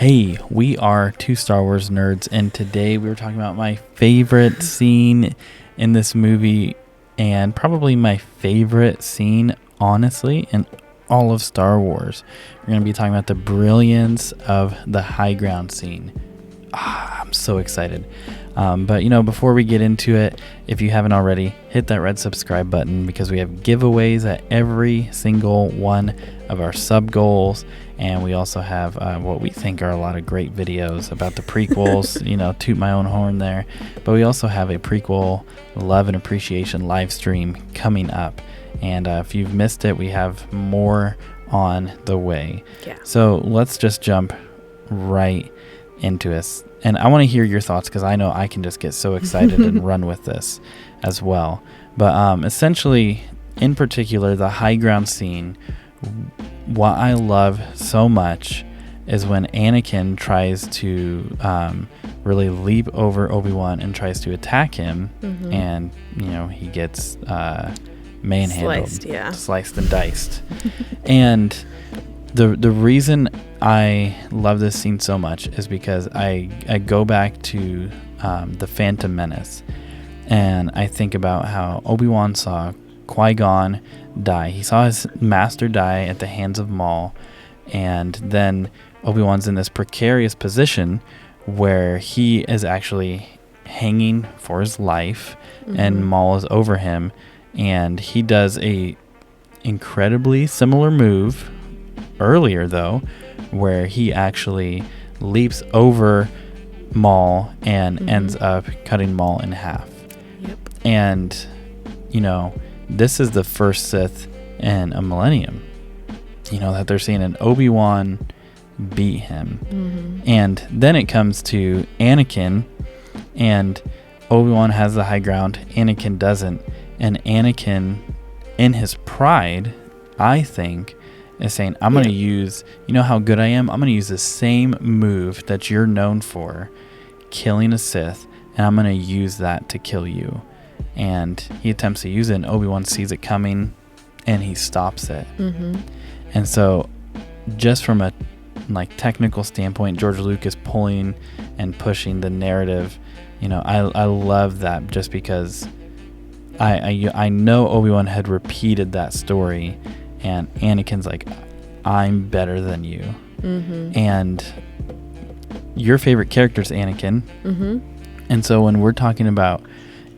Hey, we are two Star Wars nerds, and today we were talking about my favorite scene in this movie, and probably my favorite scene, honestly, in all of Star Wars. We're going to be talking about the brilliance of the high ground scene. I'm so excited. But, before we get into it, if you haven't already, hit that red subscribe button because we have giveaways at every single one of our sub goals. And we also have what we think are a lot of great videos about the prequels, toot my own horn there. But we also have a prequel love and appreciation live stream coming up. And if you've missed it, we have more on the way. Yeah. So let's just jump right into it. And I want to hear your thoughts because I know I can just get so excited and run with this as well. But essentially, in particular, the high ground scene, what I love so much is when Anakin tries to really leap over Obi-Wan and tries to attack him, and he gets manhandled, sliced and diced. And the reason I love this scene so much is because I go back to the Phantom Menace, and I think about how Obi-Wan saw Qui-Gon die. He saw his master die at the hands of Maul, and then Obi-Wan's in this precarious position where he is actually hanging for his life, and Maul is over him, and he does a incredibly similar move earlier though, where he actually leaps over Maul and ends up cutting Maul in half. Yep. And this is the first Sith in a millennium, that they're seeing an Obi-Wan beat him. And then it comes to Anakin, and Obi-Wan has the high ground, Anakin doesn't. And Anakin, in his pride, I think, is saying, I'm going to use, how good I am? I'm going to use the same move that you're known for, killing a Sith, and I'm going to use that to kill you. And he attempts to use it, and Obi-Wan sees it coming, and he stops it. And so, just from a technical standpoint, George Lucas pulling and pushing the narrative, I love that just because I know Obi-Wan had repeated that story, and Anakin's like, I'm better than you. And your favorite character is Anakin. And so when we're talking about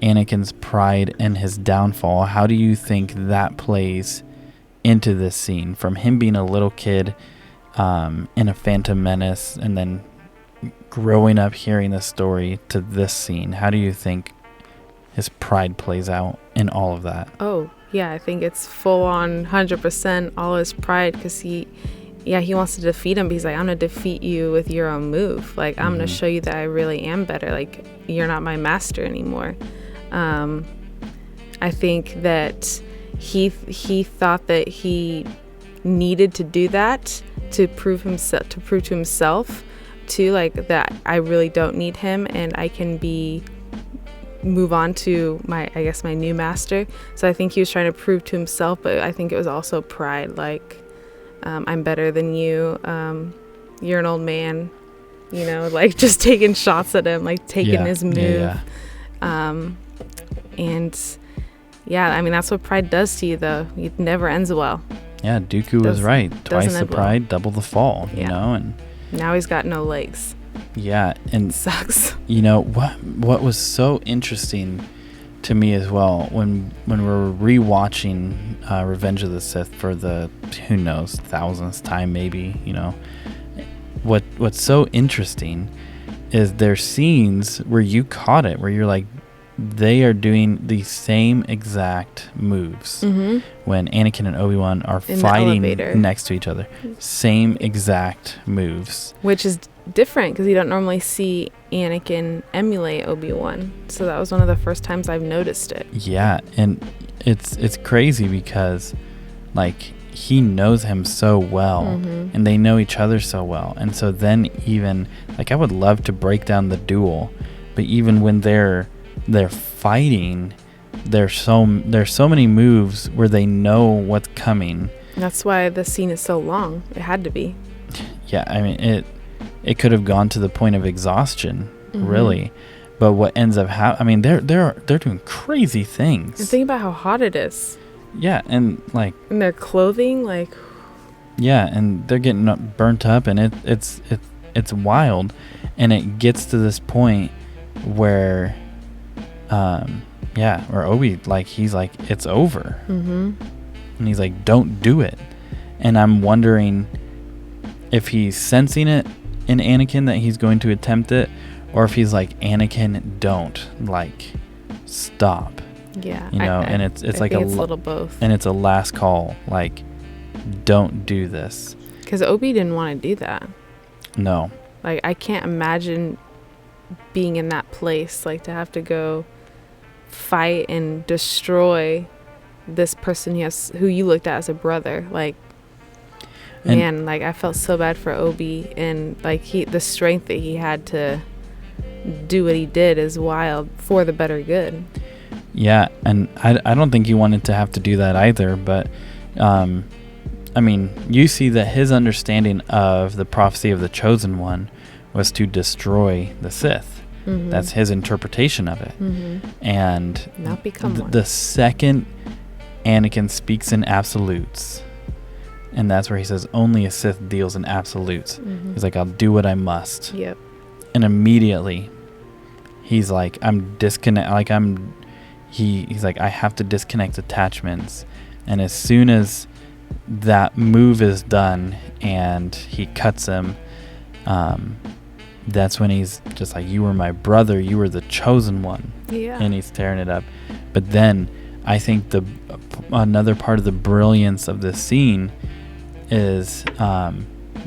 Anakin's pride and his downfall, how do you think that plays into this scene, from him being a little kid in a Phantom Menace and then growing up hearing this story to this scene? How do you think his pride plays out in all of that? Oh yeah, I think it's full on 100% all his pride, because he wants to defeat him, but he's like, I'm gonna defeat you with your own move. Like, I'm gonna show you that I really am better. Like, you're not my master anymore. I think that he thought that he needed to do that to prove to himself too, like that I really don't need him and I can move on to my new master. So I think he was trying to prove to himself, but I think it was also pride, like, I'm better than you, you're an old man, just taking shots at him, like taking his move. And that's what pride does to you, though. It never ends well. Yeah, Dooku was right. Twice the pride, well. Double the fall, and now he's got no legs. Yeah, and it sucks. What was so interesting to me as well, when we're rewatching Revenge of the Sith for the, who knows, thousandth time maybe, what's so interesting is there's scenes where you caught it, where you're like, they are doing the same exact moves when Anakin and Obi-Wan are fighting next to each other. Same exact moves. Which is different because you don't normally see Anakin emulate Obi-Wan. So that was one of the first times I've noticed it. Yeah, and it's crazy because, he knows him so well, and they know each other so well. And so then even, I would love to break down the duel, but even when they're fighting, there's so many moves where they know what's coming. That's why the scene is so long. It had to be. Yeah, I mean, it could have gone to the point of exhaustion, really. But what ends up happening, I mean, they're doing crazy things. And think about how hot it is. Yeah, and like, and their clothing, like, yeah, and they're getting burnt up, and it's wild, and it gets to this point where, where Obi, like, he's like, it's over, and he's like, don't do it, and I'm wondering if he's sensing it in Anakin that he's going to attempt it, or if he's like, Anakin, don't, like, stop. Yeah, you know, and it's like it's a little both, and it's a last call, like, don't do this, because Obi didn't want to do that. No, like, I can't imagine being in that place, like, to have to go fight and destroy this person who you looked at as a brother. Like, and man, like, I felt so bad for Obi, and like, the strength that he had to do what he did is wild, for the better good. Yeah, and I don't think he wanted to have to do that either, but I mean, you see that his understanding of the prophecy of the Chosen One was to destroy the Sith. That's his interpretation of it. And not become one. The second Anakin speaks in absolutes, and that's where he says only a Sith deals in absolutes. He's like, I'll do what I must. Yep. And immediately he's like, I'm disconnect, like he's like, I have to disconnect attachments. And as soon as that move is done and he cuts him, that's when he's just like, you were my brother, you were the chosen one. Yeah. And he's tearing it up. But then I think another part of the brilliance of this scene is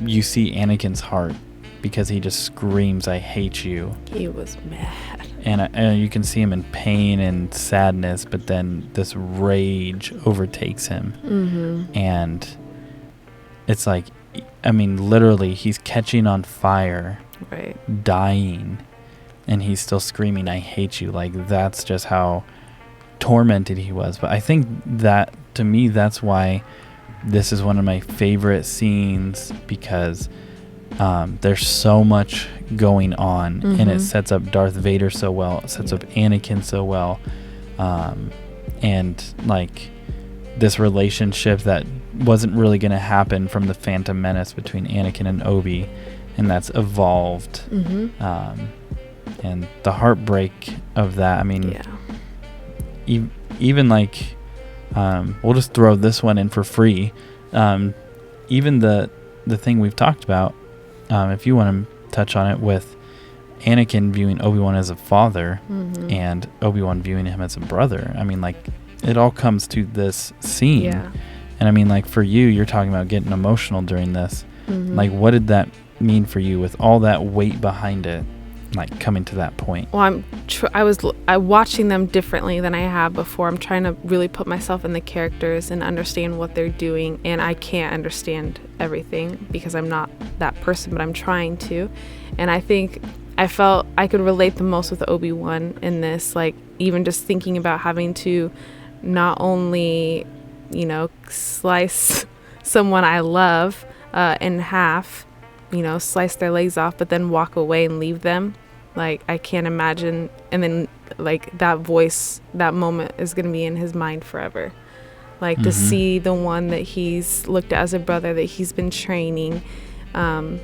you see Anakin's heart, because he just screams, I hate you. He was mad. And you can see him in pain and sadness, but then this rage overtakes him. And it's like, I mean, literally, he's catching on fire, right, dying, and he's still screaming, I hate you. Like, that's just how tormented he was. But I think that, to me, that's why this is one of my favorite scenes, because there's so much going on, and it sets up Darth Vader so well, it sets up Anakin so well, and like this relationship that wasn't really going to happen from the Phantom Menace between Anakin and Obi, and that's evolved, and the heartbreak of that. I mean, even like, we'll just throw this one in for free, even the thing we've talked about, if you want to touch on it, with Anakin viewing Obi-Wan as a father and Obi-Wan viewing him as a brother. I mean, like, it all comes to this scene. Yeah. And I mean, like, for you, you're talking about getting emotional during this. Like, what did that mean for you with all that weight behind it, like, coming to that point? Well, I was watching them differently than I have before. I'm trying to really put myself in the characters and understand what they're doing, and I can't understand everything because I'm not that person, but I'm trying to. And I think I felt I could relate the most with Obi-Wan in this, like, even just thinking about having to not only, you know, slice someone I love in half, you know, slice their legs off, but then walk away and leave them. Like, I can't imagine. And then, like, that voice, that moment is going to be in his mind forever. Like, to see the one that he's looked at as a brother, that he's been training,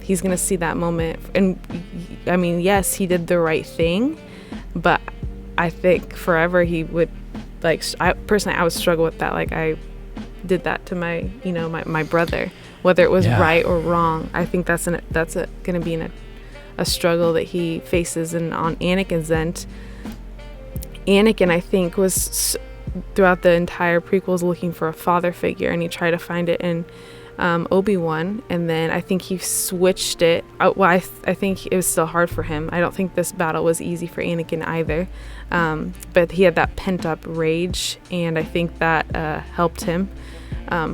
he's going to see that moment. And, I mean, yes, he did the right thing, but I think forever he would, like, I would struggle with that. Like, I did that to my, you know, my brother, whether it was right or wrong. I think that's going to be a struggle that he faces. And on Anakin's end, Anakin, I think, was throughout the entire prequels looking for a father figure, and he tried to find it in Obi-Wan, and then I think he switched it. I think it was still hard for him. I don't think this battle was easy for Anakin either, but he had that pent-up rage, and I think that helped him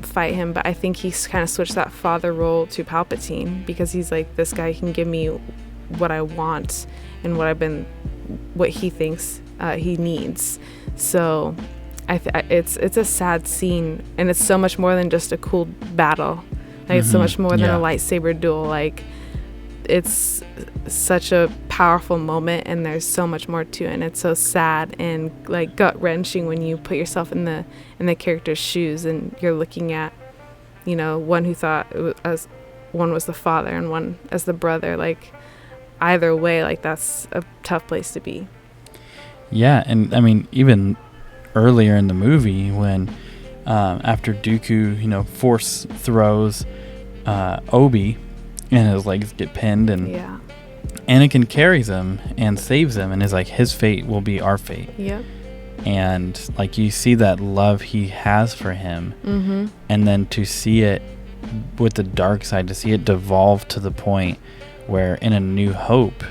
fight him. But I think he's kind of switched that father role to Palpatine, because he's like, this guy can give me what I want and what he thinks he needs. So it's a sad scene, and it's so much more than just a cool battle. Like, it's so much more than a lightsaber duel. Like, it's such a powerful moment, and there's so much more to it, and it's so sad and like gut wrenching when you put yourself in the character's shoes, and you're looking at, you know, one who thought as one was the father and one as the brother. Like either way, like that's a tough place to be. Yeah, and I mean even earlier in the movie when after Dooku, you know, force throws Obi and his legs get pinned, and Anakin carries him and saves him and is like, his fate will be our fate. Yep. And like you see that love he has for him, and then to see it with the dark side, to see it devolve to the point where in A New Hope,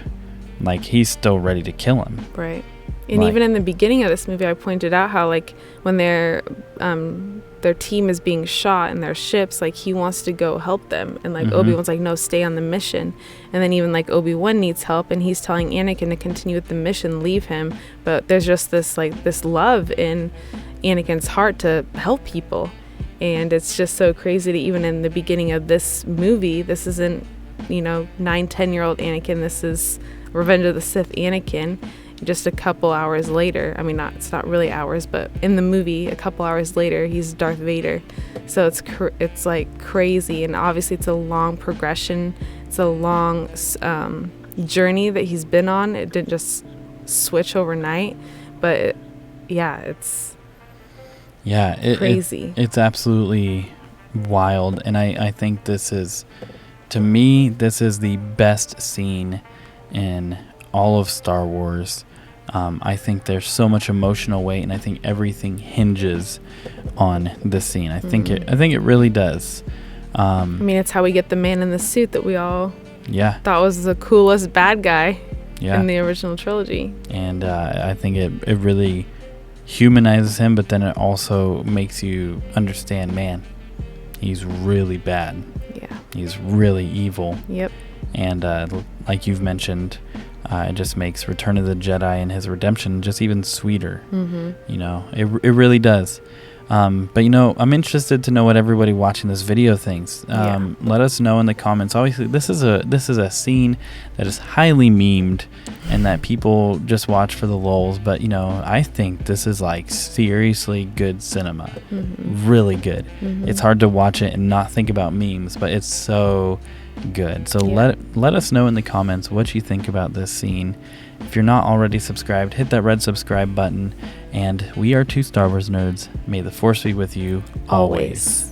like he's still ready to kill him. Right. And like, even in the beginning of this movie, I pointed out how like when their team is being shot in their ships, like he wants to go help them, and like Obi-Wan's like, no, stay on the mission. And then even like Obi-Wan needs help, and he's telling Anakin to continue with the mission, leave him. But there's just this like this love in Anakin's heart to help people, and it's just so crazy that even in the beginning of this movie, this isn't, you know, 9-10-year-old Anakin. This is Revenge of the Sith Anakin. Just a couple hours later, I mean, it's not really hours, but in the movie, a couple hours later, he's Darth Vader. So it's like crazy, and obviously it's a long progression. It's a long journey that he's been on. It didn't just switch overnight, but it's crazy. It's absolutely wild, and I think this is, to me, this is the best scene in all of Star Wars. I think there's so much emotional weight, and I think everything hinges on this scene. I think it really does. I mean, it's how we get the man in the suit that we all thought was the coolest bad guy in the original trilogy. And I think it really humanizes him, but then it also makes you understand, man, he's really bad. Yeah. He's really evil. Yep. And like you've mentioned, it just makes Return of the Jedi and his redemption just even sweeter. You know, it really does. But, you know, I'm interested to know what everybody watching this video thinks. Let us know in the comments. Obviously, this is a scene that is highly memed and that people just watch for the lulz. But, you know, I think this is like seriously good cinema. Really good. It's hard to watch it and not think about memes, but it's so good. So let us know in the comments what you think about this scene. If you're not already subscribed, hit that red subscribe button. And we are two Star Wars nerds. May the Force be with you always.